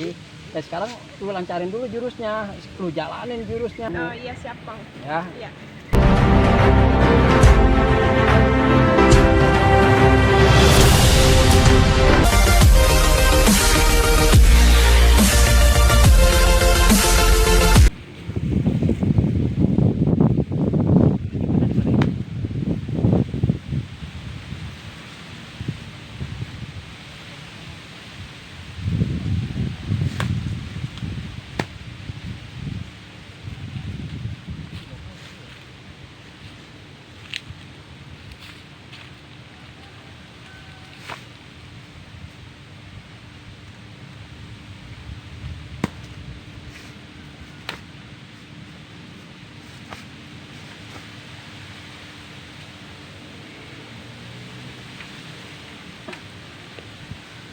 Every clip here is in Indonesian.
lagi. Ya sekarang lu lancarin dulu jurusnya, lu jalanin jurusnya. Oh iya siap Kong. Ya. Iya.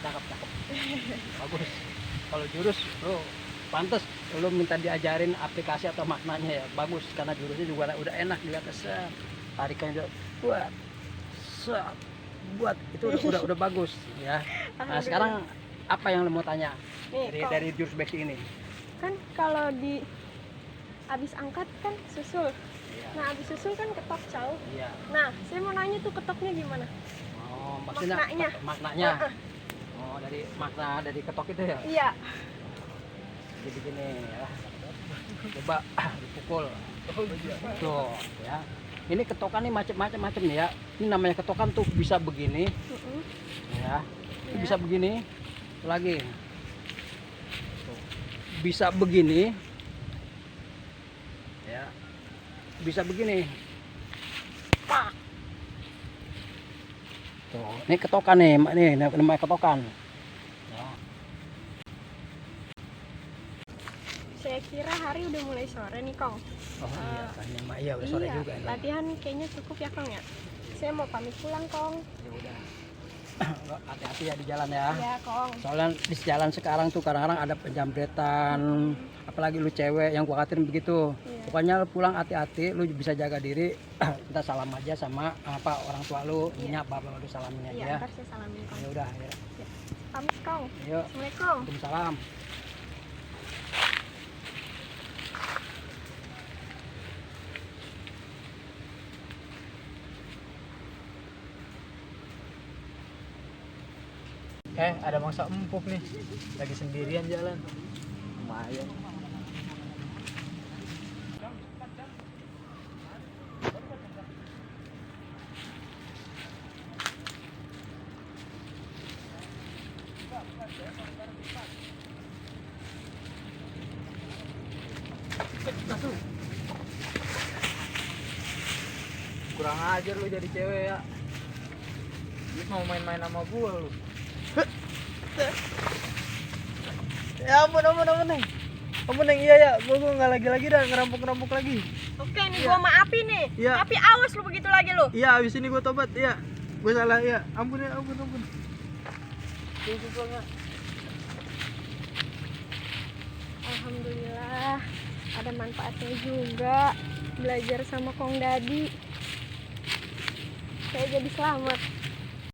Cakep. Bagus. Kalau jurus lu pantes lu minta diajarin aplikasi atau maknanya ya. Bagus karena jurusnya juga udah enak dilihat set. Tarikannya udah buat. Set. Buat itu udah bagus ya. Nah, sekarang apa yang lu mau tanya? Nih, Dari jurus basic ini. kan kalau di abis angkat kan susul. Iya. Nah abis susul kan ketok caw. Iya. Nah saya mau nanya tuh ketoknya gimana? Oh, maksudnya Maknanya. maknanya. Oh, dari makna dari ketok itu ya. Iya. Jadi begini ya. Coba dipukul. Tuh ya. Ini ketokan nih macam-macam nih ya. Ini namanya ketokan tuh bisa begini. Ya. Ini bisa begini. Lagi. Tuh. Bisa begini. Ya. Bisa begini. Pak. Tuh, ini ketokan nih, namanya ketokan. Ya. Saya kira hari udah mulai sore nih Kong. Oh iya, tanya Mak, iya udah sore Iya, juga ini. latihan kayaknya cukup ya Kong ya. Saya mau pamit pulang Kong. Ya udah. Hati-hati ya di jalan ya. Iya Kong. Soalnya di jalan sekarang tuh kadang-kadang ada penjambretan, apalagi lu cewek yang gua khawatirin begitu. Iya. Pokoknya lu pulang hati-hati, lu bisa jaga diri. Kita salam aja sama orang tua lu, Iya. bapak lu salamin aja Iya, ya. ntar saya salamin Kong. Ya udah ya. Pamit Kong. Yuk. Assalamualaikum. Waalaikumsalam. Ada mangsa empuk nih, lagi sendirian jalan. Lumayan. Kurang ajar lu jadi cewek ya. Lu mau main-main sama gua lu. Ya ampun Neng. Ampun Neng, iya ya, gua nggak lagi dah ngerampok lagi. Oke nih Iya. gua maafi nih. Iya. Tapi awas lu begitu lagi lu. Iya, abis ini gua tobat, iya. Gua salah, ya. Ampun ya, ampun. Alhamdulillah ada manfaatnya juga belajar sama Kong Dadi. Saya jadi selamat.